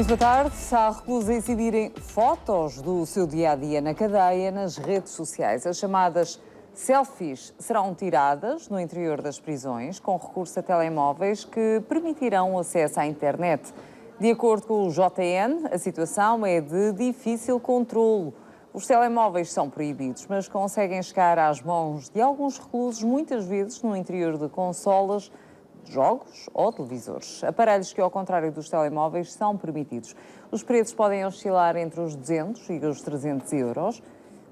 Muito boa tarde. Há reclusos a exibirem fotos do seu dia-a-dia na cadeia nas redes sociais. As chamadas selfies serão tiradas no interior das prisões com recurso a telemóveis que permitirão o acesso à internet. De acordo com o JN, a situação é de difícil controlo. Os telemóveis são proibidos, mas conseguem chegar às mãos de alguns reclusos, muitas vezes no interior de consolas, jogos ou televisores. Aparelhos que, ao contrário dos telemóveis, são permitidos. Os preços podem oscilar entre os 200 e os 300 euros.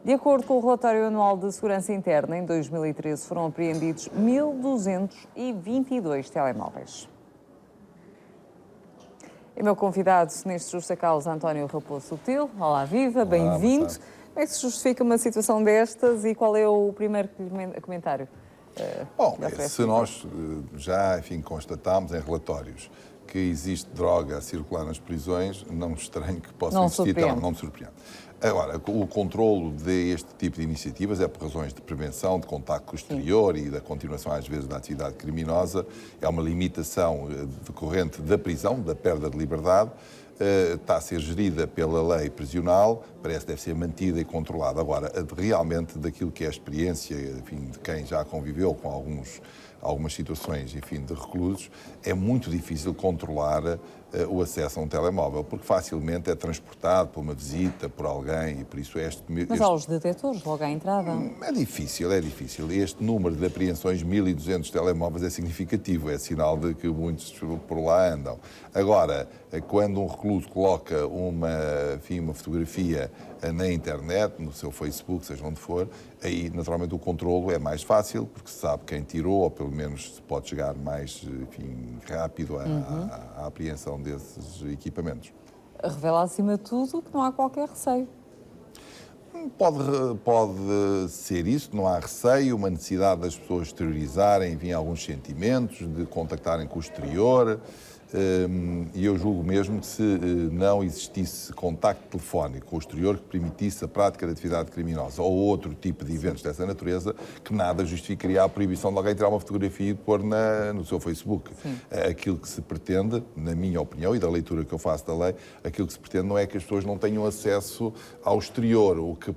De acordo com o relatório anual de segurança interna, em 2013 foram apreendidos 1.222 telemóveis. E meu convidado neste Justa Causa, António Raposo Sutil. Olá, viva, bem-vindo. Como é que se justifica uma situação destas e qual é o primeiro comentário? Bom, se nós já, enfim, constatámos em relatórios que existe droga a circular nas prisões, não me estranho que possa existir, não me surpreende. Agora, o controlo deste tipo de iniciativas é por razões de prevenção, de contacto com o exterior e da continuação, às vezes, da atividade criminosa. É uma limitação decorrente da prisão, da perda de liberdade. Está a ser gerida pela lei prisional, parece que deve ser mantida e controlada. Agora, realmente, daquilo que é a experiência, enfim, de quem já conviveu com algumas situações, enfim, de reclusos, é muito difícil controlar o acesso a um telemóvel, porque facilmente é transportado por uma visita, por alguém, e por isso Mas há os detectores logo à entrada. É difícil, é difícil. Este número de apreensões, 1.200 telemóveis, é significativo, é sinal de que muitos por lá andam. Agora, quando um recluso coloca uma fotografia na internet, no seu Facebook, seja onde for, aí naturalmente o controlo é mais fácil, porque se sabe quem tirou, ou pelo menos se pode chegar mais, enfim, rápido à apreensão desses equipamentos. Revela, acima de tudo, que não há qualquer receio. Pode ser isso, não há receio, uma necessidade das pessoas exteriorizarem, enfim, alguns sentimentos, de contactarem com o exterior. E eu julgo mesmo que se não existisse contacto telefónico com o exterior que permitisse a prática de atividade criminosa ou outro tipo de eventos dessa natureza, que nada justificaria a proibição de alguém tirar uma fotografia e pôr no seu Facebook. Aquilo que se pretende, na minha opinião e da leitura que eu faço da lei, aquilo que se pretende não é que as pessoas não tenham acesso ao exterior. O que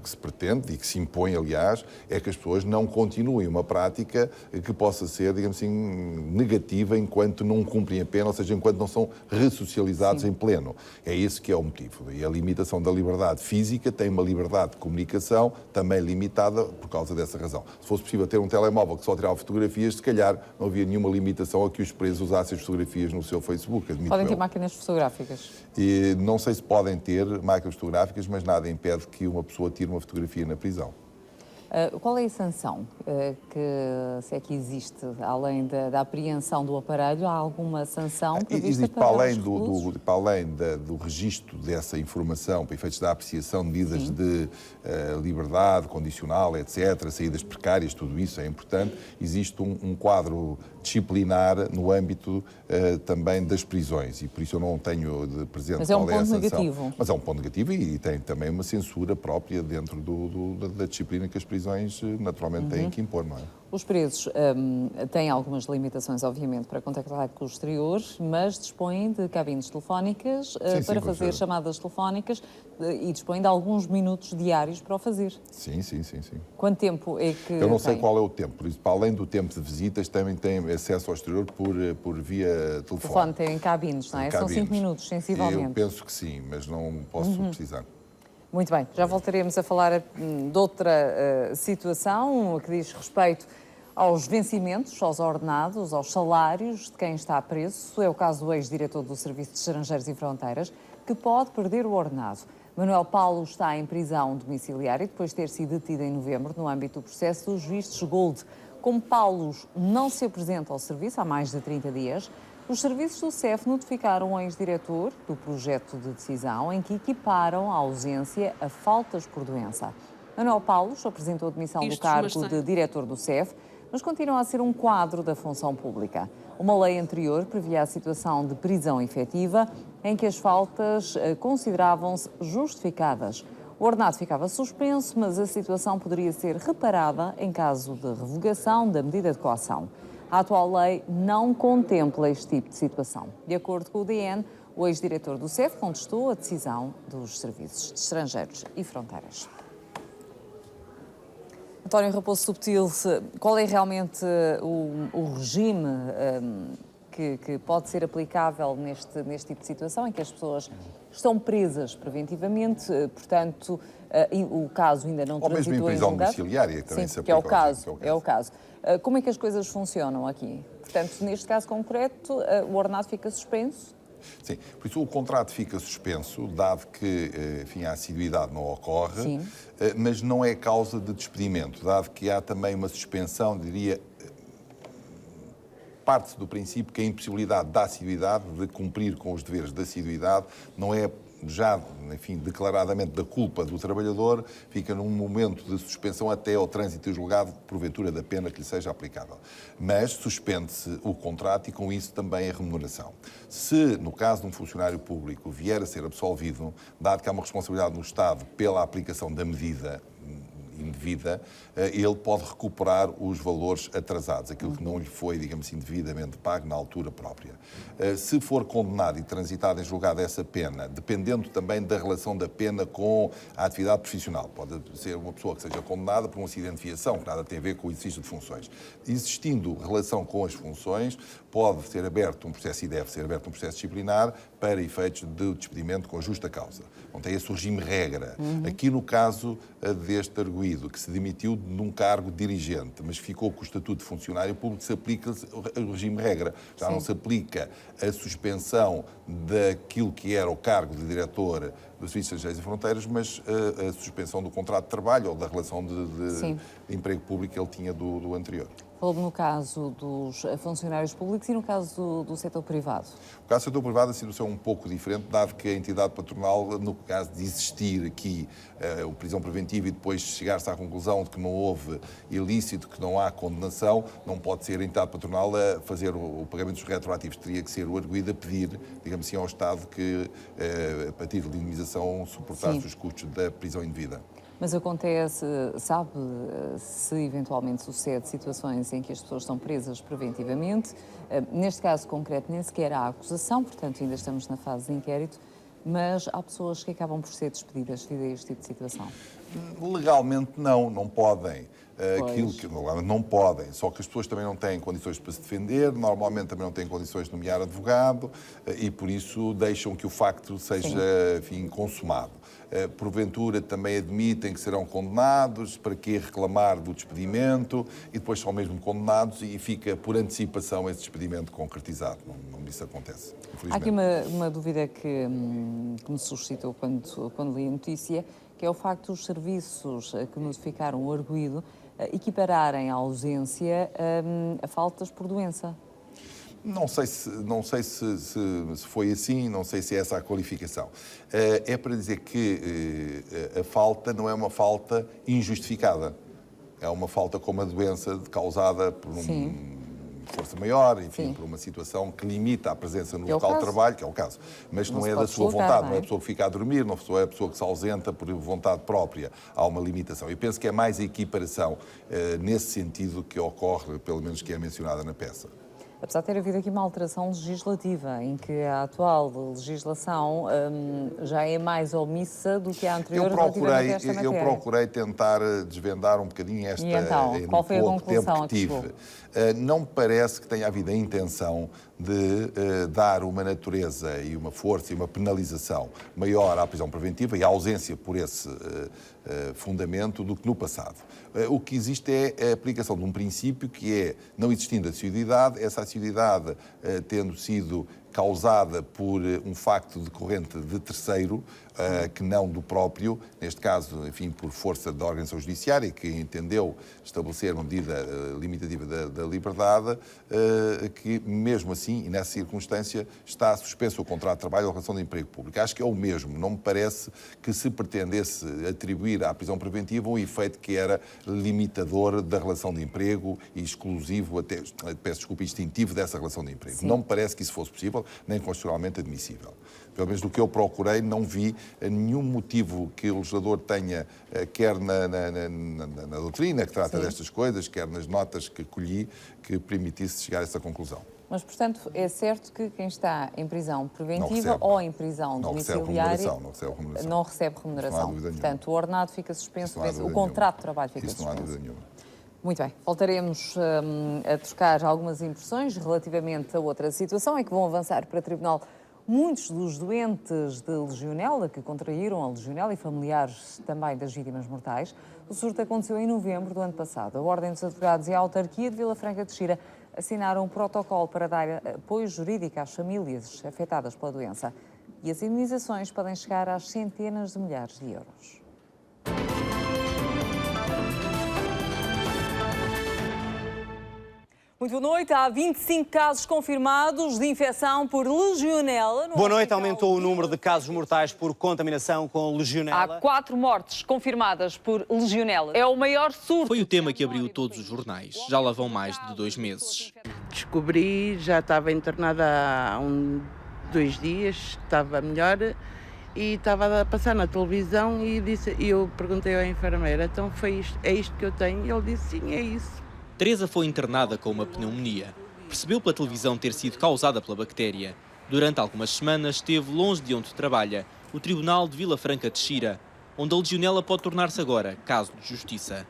se pretende e que se impõe, aliás, é que as pessoas não continuem uma prática que possa ser, digamos assim, negativa enquanto não cumprem a pena, ou seja, enquanto não são ressocializados em pleno. É esse que é o motivo. E a limitação da liberdade física tem uma liberdade de comunicação também limitada por causa dessa razão. Se fosse possível ter um telemóvel que só tirava fotografias, se calhar não havia nenhuma limitação a que os presos usassem as fotografias no seu Facebook. Podem ter máquinas fotográficas? E não sei se podem ter máquinas fotográficas, mas nada impede que uma pessoa tire uma fotografia na prisão. Qual é a sanção se é que existe, além da apreensão do aparelho, há alguma sanção prevista existe para além do registro dessa informação, para efeitos da apreciação de medidas de liberdade condicional, etc., saídas precárias, tudo isso é importante, existe um quadro disciplinar no âmbito também das prisões, e por isso eu não tenho de presente qual é a sanção. Mas é um ponto negativo. Mas é um ponto negativo e tem também uma censura própria dentro da disciplina que as prisões naturalmente têm que impor, não é? Os presos têm algumas limitações, obviamente, para contactar com o exterior, mas dispõem de cabines telefónicas para fazer chamadas telefónicas e dispõem de alguns minutos diários para o fazer. Sim. Quanto tempo é que Eu não sei qual é o tempo, por isso, para além do tempo de visitas, também têm acesso ao exterior por via telefone. O telefone tem cabines, não é? São 5 minutos, sensivelmente. Eu penso que sim, mas não posso precisar. Muito bem, já voltaremos a falar de outra situação que diz respeito aos vencimentos, aos ordenados, aos salários de quem está preso. É o caso do ex-diretor do Serviço de Estrangeiros e Fronteiras, que pode perder o ordenado. Manuel Paulo está em prisão domiciliária depois de ter sido detido em novembro no âmbito do processo dos vistos Gold. Como Paulo não se apresenta ao serviço há mais de 30 dias, os serviços do CEF notificaram o ex-diretor do projeto de decisão em que equiparam a ausência a faltas por doença. Manuel Paulo apresentou a demissão do cargo de diretor do CEF, mas continua a ser um quadro da função pública. Uma lei anterior previa a situação de prisão efetiva, em que as faltas consideravam-se justificadas. O ordenado ficava suspenso, mas a situação poderia ser reparada em caso de revogação da medida de coação. A atual lei não contempla este tipo de situação. De acordo com o DN, O ex-diretor do CEF contestou a decisão dos Serviços de Estrangeiros e Fronteiras. António Raposo Subtil, qual é realmente o regime que pode ser aplicável neste tipo de situação em que as pessoas estão presas preventivamente, portanto, o caso ainda não transitou em julgado? Ou mesmo em prisão domiciliária, também se aplica. É o caso. Como é que as coisas funcionam aqui? Portanto, neste caso concreto, o ordenado fica suspenso? Sim, por isso o contrato fica suspenso, dado que, enfim, a assiduidade não ocorre, mas não é causa de despedimento, dado que há também uma suspensão, diria, parte do princípio que a impossibilidade da assiduidade, de cumprir com os deveres de assiduidade, não é já, enfim, declaradamente da culpa do trabalhador, fica num momento de suspensão até ao trânsito julgado, porventura, da pena que lhe seja aplicável. Mas suspende-se o contrato e, com isso, também a remuneração. Se, no caso de um funcionário público, vier a ser absolvido, dado que há uma responsabilidade do Estado pela aplicação da medida indevida, ele pode recuperar os valores atrasados, aquilo que não lhe foi, digamos assim, devidamente pago na altura própria. Se for condenado e transitado em julgado essa pena, dependendo também da relação da pena com a atividade profissional, pode ser uma pessoa que seja condenada por um acidente de viação, que nada tem a ver com o exercício de funções. Existindo relação com as funções, pode ser aberto um processo e deve ser aberto um processo disciplinar para efeitos de despedimento com justa causa. Não tem esse regime regra. Aqui, no caso deste arguido, que se demitiu num cargo dirigente, mas ficou com o estatuto de funcionário público, se aplica o regime regra. Já não se aplica a suspensão daquilo que era o cargo de diretor dos Serviços Estrangeiros e Fronteiras, mas a suspensão do contrato de trabalho ou da relação de emprego público que ele tinha do anterior. Falou no caso dos funcionários públicos e no caso do setor privado? No caso do setor privado, a situação é um pouco diferente, dado que a entidade patronal, no caso de existir aqui a prisão preventiva e depois chegar-se à conclusão de que não houve ilícito, que não há condenação, não pode ser a entidade patronal a fazer o pagamento dos retroativos. Teria que ser o arguido a pedir, digamos assim, ao Estado que, a título de indemnização, suportasse os custos da prisão indevida. Mas acontece, sabe, se eventualmente sucede situações em que as pessoas estão presas preventivamente, neste caso concreto nem sequer há acusação, portanto ainda estamos na fase de inquérito, mas há pessoas que acabam por ser despedidas devido a este tipo de situação. Legalmente não podem. Aquilo que não podem, só que as pessoas também não têm condições para se defender, normalmente também não têm condições de nomear advogado e por isso deixam que o facto seja, enfim, consumado. Porventura também admitem que serão condenados, para que reclamar do despedimento e depois são mesmo condenados e fica por antecipação esse despedimento concretizado. Não isso acontece, infelizmente. Há aqui uma dúvida que me suscitou quando li a notícia, que é o facto dos serviços que notificaram o arguido equipararem a ausência a faltas por doença. Não sei se foi assim, não sei se é essa a qualificação. É para dizer que a falta não é uma falta injustificada. É uma falta com uma doença causada por força maior, enfim, por uma situação que limita a presença no local de trabalho, que é o caso. Mas não é da sua vontade, não é a pessoa que fica a dormir, não é a pessoa que se ausenta por vontade própria. Há uma limitação. Eu penso que é mais a equiparação nesse sentido que ocorre, pelo menos que é mencionada na peça. Apesar de ter havido aqui uma alteração legislativa, em que a atual legislação já é mais omissa do que a anterior relativamente a esta matéria. Eu procurei tentar desvendar um bocadinho esta... E então, qual foi a conclusão que tive? Não me parece que tenha havido a intenção de dar uma natureza e uma força e uma penalização maior à prisão preventiva e à ausência por esse fundamento do que no passado. O que existe é a aplicação de um princípio que é, não existindo assiduidade, essa assiduidade tendo sido causada por um facto decorrente de terceiro, que não do próprio, neste caso, enfim, por força da organização judiciária, que entendeu estabelecer uma medida limitativa da liberdade, que mesmo assim, e nessa circunstância, está suspenso o contrato de trabalho ou a relação de emprego público. Acho que é o mesmo. Não me parece que se pretendesse atribuir à prisão preventiva um efeito que era limitador da relação de emprego e exclusivo, até, peço desculpa, instintivo dessa relação de emprego. Não me parece que isso fosse possível, nem constitucionalmente admissível. Pelo menos do que eu procurei, não vi nenhum motivo que o legislador tenha, quer na doutrina que trata destas coisas, quer nas notas que colhi, que permitisse chegar a essa conclusão. Mas, portanto, é certo que quem está em prisão preventiva recebe. ou em prisão domiciliária não recebe remuneração. Portanto, o ordenado fica suspenso, o contrato de trabalho fica suspenso. Isso não há dúvida nenhuma. Muito bem, voltaremos a trocar algumas impressões relativamente a outra situação, em que vão avançar para o Tribunal muitos dos doentes de legionela, que contraíram a legionela, e familiares também das vítimas mortais. O surto aconteceu em novembro do ano passado. A Ordem dos Advogados e a autarquia de Vila Franca de Xira assinaram um protocolo para dar apoio jurídico às famílias afetadas pela doença. E as indenizações podem chegar às centenas de milhares de euros. Muito boa noite. Há 25 casos confirmados de infecção por legionela. Boa noite. Aumentou o número de casos mortais por contaminação com legionela. Há 4 mortes confirmadas por legionela. É o maior surto. Foi o tema que abriu todos os jornais. Já lá vão mais de 2 meses. Descobri, já estava internada há 2 dias, estava melhor, e estava a passar na televisão e eu perguntei à enfermeira, então é isto que eu tenho? E ele disse, sim, é isso. Teresa foi internada com uma pneumonia. Percebeu pela televisão ter sido causada pela bactéria. Durante algumas semanas esteve longe de onde trabalha, o Tribunal de Vila Franca de Xira, onde a legionela pode tornar-se agora caso de justiça.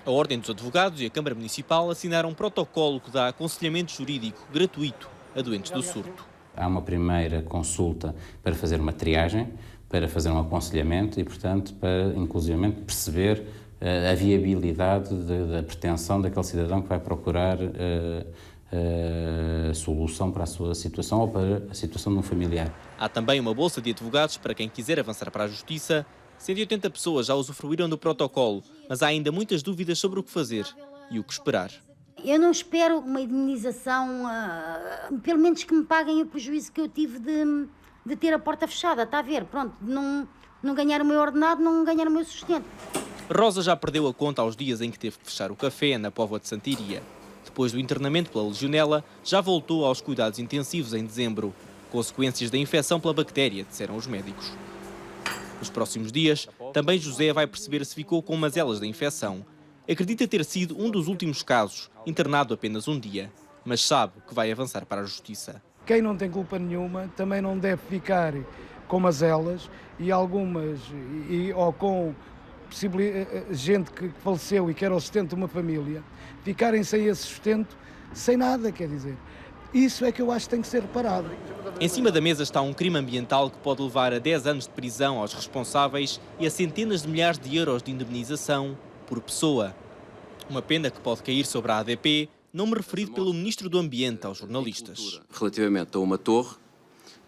A Ordem dos Advogados e a Câmara Municipal assinaram um protocolo que dá aconselhamento jurídico gratuito a doentes do surto. Há uma primeira consulta para fazer uma triagem, para fazer um aconselhamento e, portanto, para inclusivamente perceber a viabilidade da pretensão daquele cidadão que vai procurar solução para a sua situação ou para a situação de um familiar. Há também uma bolsa de advogados para quem quiser avançar para a Justiça. 180 pessoas já usufruíram do protocolo, mas há ainda muitas dúvidas sobre o que fazer e o que esperar. Eu não espero uma indemnização, pelo menos que me paguem o prejuízo que eu tive de ter a porta fechada, está a ver? Pronto, não ganhar o meu ordenado, não ganhar o meu sustento. Rosa já perdeu a conta aos dias em que teve que fechar o café na Póvoa de Santiria. Depois do internamento pela legionela, já voltou aos cuidados intensivos em dezembro. Consequências da infecção pela bactéria, disseram os médicos. Nos próximos dias, também José vai perceber se ficou com mazelas da infecção. Acredita ter sido um dos últimos casos, internado apenas um dia, mas sabe que vai avançar para a Justiça. Quem não tem culpa nenhuma também não deve ficar com mazelas e algumas, ou com gente que faleceu e que era o sustento de uma família, ficarem sem esse sustento, sem nada, quer dizer. Isso é que eu acho que tem que ser reparado. Em cima da mesa está um crime ambiental que pode levar a 10 anos de prisão aos responsáveis e a centenas de milhares de euros de indemnização por pessoa. Uma pena que pode cair sobre a ADP, nome referido pelo Ministro do Ambiente aos jornalistas. Relativamente a uma torre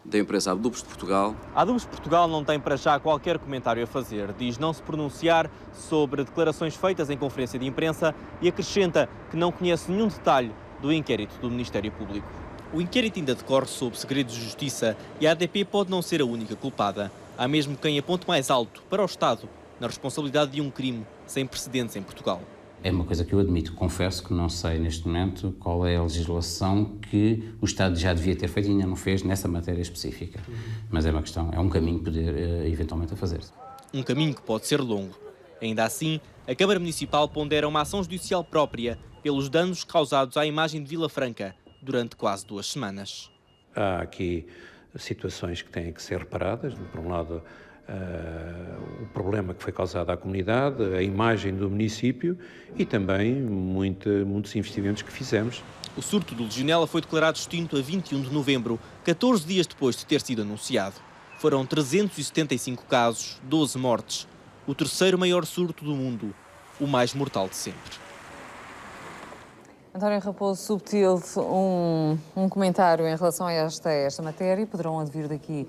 da empresa Adubos de Portugal. A Adubos de Portugal não tem para já qualquer comentário a fazer. Diz não se pronunciar sobre declarações feitas em conferência de imprensa e acrescenta que não conhece nenhum detalhe do inquérito do Ministério Público. O inquérito ainda decorre sob segredo de justiça e a ADP pode não ser a única culpada. Há mesmo quem aponte mais alto para o Estado na responsabilidade de um crime sem precedentes em Portugal. É uma coisa que eu admito, confesso que não sei neste momento qual é a legislação que o Estado já devia ter feito e ainda não fez nessa matéria específica. Mas é uma questão, é um caminho poder eventualmente a fazer. Um caminho que pode ser longo. Ainda assim, a Câmara Municipal pondera uma ação judicial própria pelos danos causados à imagem de Vila Franca durante quase 2 semanas. Há aqui situações que têm que ser reparadas. Por um lado, o problema que foi causado à comunidade, a imagem do município e também muitos investimentos que fizemos. O surto de legionela foi declarado extinto a 21 de novembro, 14 dias depois de ter sido anunciado. Foram 375 casos, 12 mortes. O terceiro maior surto do mundo, o mais mortal de sempre. António Raposo Subtil, um comentário em relação a esta matéria. Poderão advir daqui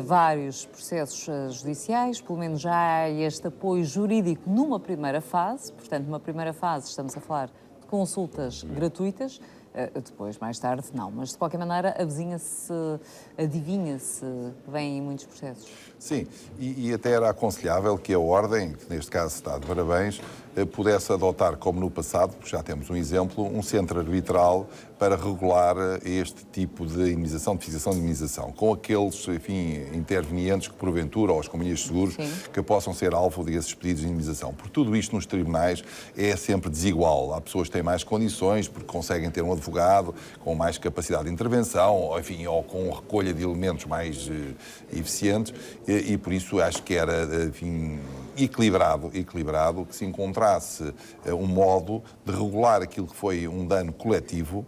vários processos judiciais, pelo menos já há este apoio jurídico numa primeira fase. Portanto, numa primeira fase estamos a falar de consultas gratuitas, depois, mais tarde, não. Mas, de qualquer maneira, adivinha-se, vêm muitos processos. Sim, e até era aconselhável que a Ordem, que neste caso está de parabéns, pudesse adotar, como no passado, já temos um exemplo, um centro arbitral para regular este tipo de indemnização, de fixação de indemnização, com aqueles, enfim, intervenientes que, porventura, ou as companhias de seguros, que possam ser alvo desses pedidos de indemnização. Porque tudo isto nos tribunais é sempre desigual. Há pessoas que têm mais condições, porque conseguem ter um advogado com mais capacidade de intervenção, ou, enfim, ou com recolha de elementos mais eficientes, e por isso acho que era, enfim, equilibrado que se encontrasse um modo de regular aquilo que foi um dano coletivo,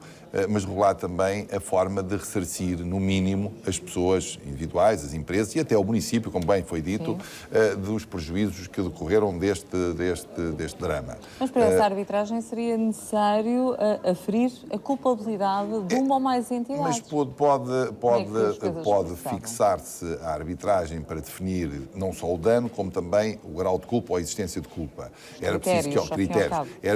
mas regular também a forma de ressarcir, no mínimo, as pessoas individuais, as empresas e até o município, como bem foi dito, dos prejuízos que decorreram deste drama. Mas para essa arbitragem seria necessário aferir a culpabilidade de uma ou mais entidades. Mas pode fixar-se a arbitragem para definir não só o dano, como também o grau de culpa ou a existência de culpa. Era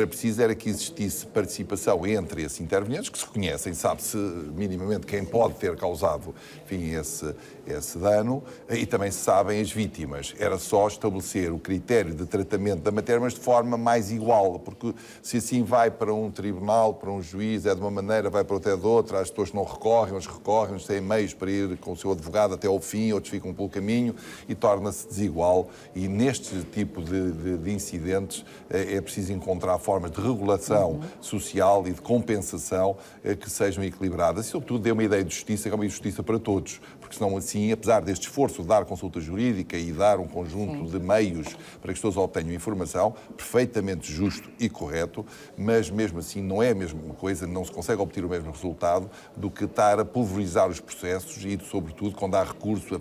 preciso que existisse participação entre esses intervenientes, que se conhecem, sabe-se minimamente quem pode ter causado, enfim, esse dano, e também se sabem as vítimas. Era só estabelecer o critério de tratamento da matéria, mas de forma mais igual, porque se assim vai para um tribunal, para um juiz, é de uma maneira, vai para outra é de outra, as pessoas não recorrem, uns têm meios para ir com o seu advogado até ao fim, outros ficam pelo caminho, e torna-se desigual. E neste tipo de incidentes é preciso encontrar formas de regulação social e de compensação que sejam equilibradas e, sobretudo, dê uma ideia de justiça, que é uma justiça para todos, porque senão assim, apesar deste esforço de dar consulta jurídica e dar um conjunto de meios para que as pessoas obtenham informação, perfeitamente justo e correto, mas mesmo assim não é a mesma coisa, não se consegue obter o mesmo resultado do que estar a pulverizar os processos e, sobretudo, quando há recurso a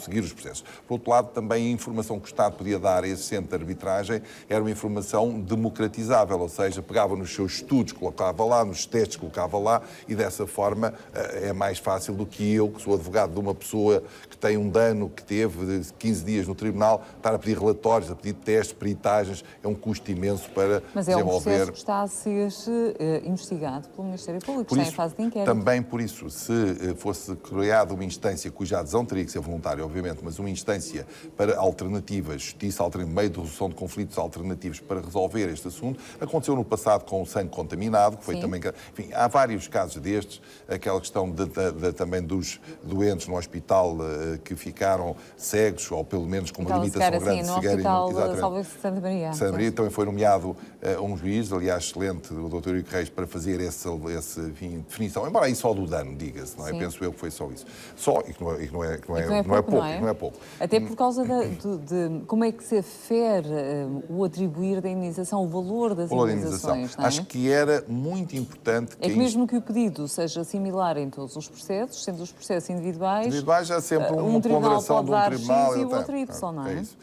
seguir os processos. Por outro lado, também a informação que o Estado podia dar a esse centro de arbitragem era uma informação democratizável, ou seja, pegava nos seus estudos, colocava lá, nos testes, colocava lá, e dessa forma é mais fácil do que eu, que sou advogado de uma pessoa que tem um dano que teve de 15 dias no tribunal, estar a pedir relatórios, a pedir testes, peritagens, é um custo imenso para Mas desenvolver. É um processo que está a ser investigado pelo Ministério Público, está em fase de inquérito. Também por isso, se fosse criada uma instância cuja adesão teria que ser voluntária, obviamente, mas uma instância para alternativas, justiça alternativa, meio de resolução de conflitos alternativos para resolver este assunto, aconteceu no passado com o sangue contaminado, que foi também... Enfim, há vários casos destes, aquela questão também dos doentes no hospital que ficaram cegos, ou pelo menos com uma limitação grande de cegueira. No hospital de Santa Maria. Santa Maria também foi nomeado um juiz, aliás, excelente, o Dr. Eurico Reis, para fazer essa definição, embora aí só do dano, diga-se, não é? Penso eu que foi só isso. E que não é pouco. Até por causa de como é que se afere o atribuir da indenização, o valor das indenizações. Não é? Acho que era muito importante que mesmo que o pedido seja similar em todos os processos, sendo os processos individuais há sempre uma ponderação de um tribunal e o outro Y, não é? É isso.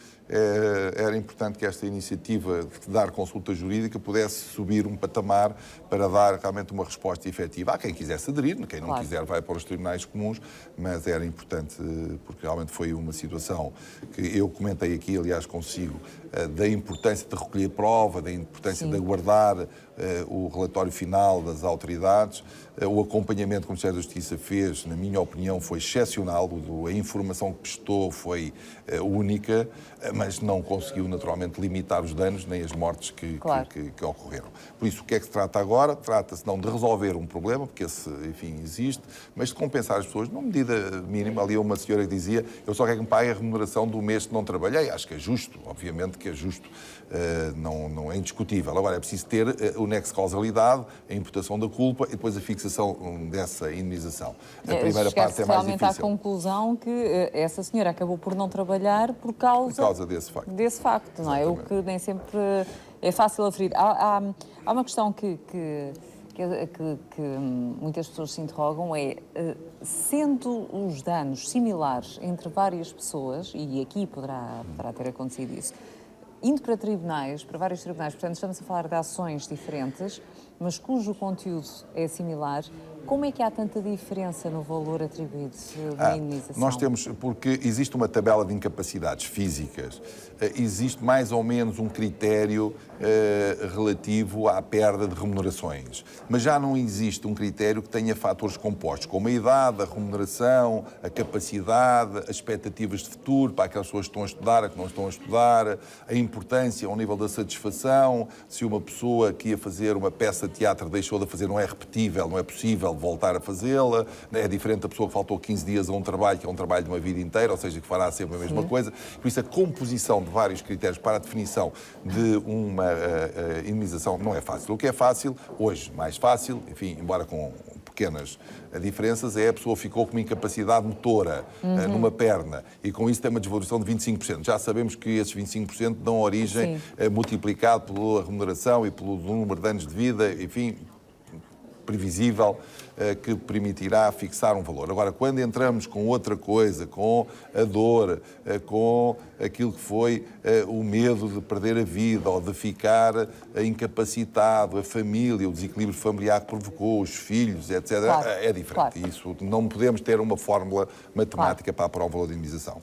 Era importante que esta iniciativa de dar consulta jurídica pudesse subir um patamar para dar realmente uma resposta efetiva. Há quem quisesse aderir, quem não quiser vai para os tribunais comuns, mas era importante porque realmente foi uma situação que eu comentei aqui, aliás, consigo, da importância de recolher prova, da importância de aguardar o relatório final das autoridades. O acompanhamento que o Ministério da Justiça fez, na minha opinião, foi excepcional. A informação que prestou foi única, mas não conseguiu naturalmente limitar os danos nem as mortes que ocorreram. Por isso, o que é que se trata agora? Trata-se não de resolver um problema, porque esse, enfim, existe, mas de compensar as pessoas numa medida mínima. Ali uma senhora que dizia: eu só quero que me pague a remuneração do mês que não trabalhei. Acho que é justo, obviamente que é justo, não é indiscutível. Agora é preciso ter o nexo de causalidade, a imputação da culpa e depois a fixação dessa indenização. A primeira parte é mais realmente difícil. À conclusão que essa senhora acabou por não trabalhar por causa desse facto. Não é? O que nem sempre é fácil aferir. Há uma questão que muitas pessoas se interrogam, sendo os danos similares entre várias pessoas, e aqui poderá ter acontecido isso, indo para tribunais, para vários tribunais, portanto estamos a falar de ações diferentes, mas cujo conteúdo é similar, Como é que há tanta diferença no valor atribuído da indenização? Nós temos, porque existe uma tabela de incapacidades físicas, existe mais ou menos um critério relativo à perda de remunerações, mas já não existe um critério que tenha fatores compostos, como a idade, a remuneração, a capacidade, as expectativas de futuro para aquelas pessoas que estão a estudar, a que não estão a estudar, a importância ao nível da satisfação, se uma pessoa que ia fazer uma peça de teatro deixou de fazer, não é repetível, não é possível voltar a fazê-la, é diferente da pessoa que faltou 15 dias a um trabalho, que é um trabalho de uma vida inteira, ou seja, que fará sempre a mesma coisa. Por isso, a composição de vários critérios para a definição de uma indenização não é fácil. O que é fácil, hoje, mais fácil, enfim, embora com pequenas diferenças, é a pessoa ficou com uma incapacidade motora numa perna e com isso tem uma desvalorização de 25%. Já sabemos que esses 25% dão origem, multiplicado pela remuneração e pelo número de anos de vida, enfim, previsível, que permitirá fixar um valor. Agora, quando entramos com outra coisa, com a dor, com aquilo que foi o medo de perder a vida ou de ficar incapacitado, a família, o desequilíbrio familiar que provocou, os filhos, etc., é diferente. Claro. Isso não podemos ter uma fórmula matemática para apurar o valor de indenização.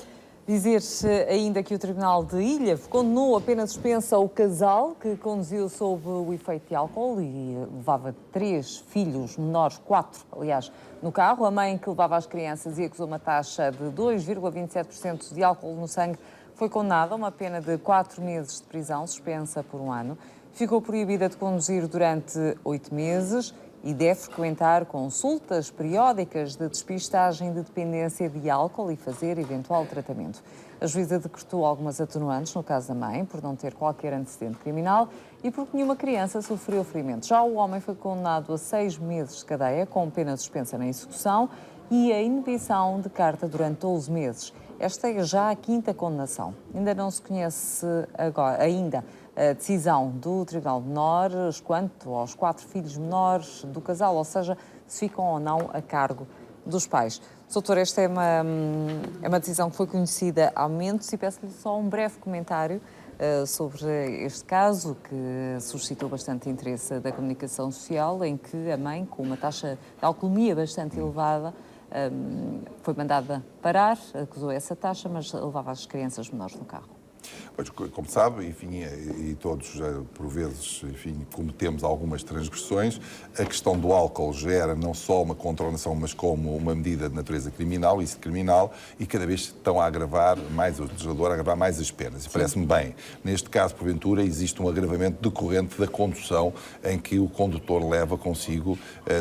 Dizer-se ainda que o Tribunal de Ilha condenou a pena suspensa o casal que conduziu sob o efeito de álcool e levava 3 filhos menores, 4, aliás, no carro. A mãe que levava as crianças e acusou uma taxa de 2,27% de álcool no sangue foi condenada a uma pena de 4 meses de prisão, suspensa por 1 ano. Ficou proibida de conduzir durante 8 meses e deve frequentar consultas periódicas de despistagem de dependência de álcool e fazer eventual tratamento. A juíza decretou algumas atenuantes no caso da mãe, por não ter qualquer antecedente criminal e porque nenhuma criança sofreu ferimentos. Já o homem foi condenado a 6 meses de cadeia, com pena suspensa na execução e a inibição de carta durante 12 meses. Esta é já a 5ª condenação. Ainda não se conhece ainda a decisão do Tribunal de Menores quanto aos 4 filhos menores do casal, ou seja, se ficam ou não a cargo dos pais. Doutor, esta é uma decisão que foi conhecida há momentos e peço-lhe só um breve comentário sobre este caso, que suscitou bastante interesse da comunicação social, em que a mãe, com uma taxa de alcoolemia bastante elevada, foi mandada parar, acusou essa taxa, mas levava as crianças menores no carro. Pois, como sabe, enfim, e todos, por vezes, enfim, cometemos algumas transgressões, a questão do álcool gera não só uma contraordenação, mas como uma medida de natureza criminal, isso criminal, e cada vez estão a agravar mais, o legislador a agravar mais as penas. E parece-me bem. Neste caso, porventura, existe um agravamento decorrente da condução em que o condutor leva consigo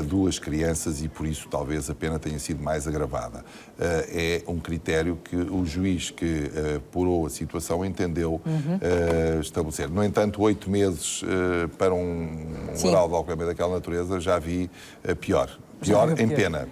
2 crianças e, por isso, talvez a pena tenha sido mais agravada. É um critério que o juiz que apurou a situação entendeu estabelecer. No entanto, 8 meses para um grau de alcoolemia daquela natureza já vi pior. Pior em pena.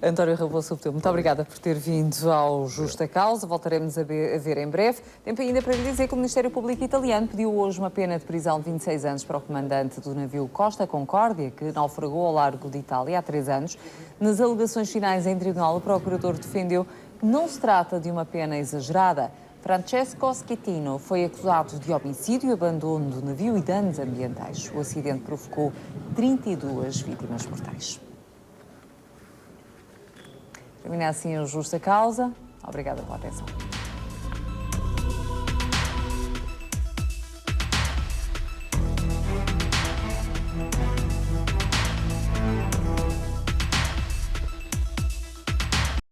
António Raposo Subtil, muito obrigada por ter vindo ao Justa Causa. Voltaremos a ver em breve. Tempo ainda para lhe dizer que o Ministério Público italiano pediu hoje uma pena de prisão de 26 anos para o comandante do navio Costa Concórdia, que naufragou ao largo de Itália há 3 anos. Nas alegações finais em tribunal, o procurador defendeu que não se trata de uma pena exagerada. Francesco Schettino foi acusado de homicídio, abandono do navio e danos ambientais. O acidente provocou 32 vítimas mortais. Termina assim o Justa Causa. Obrigada pela atenção.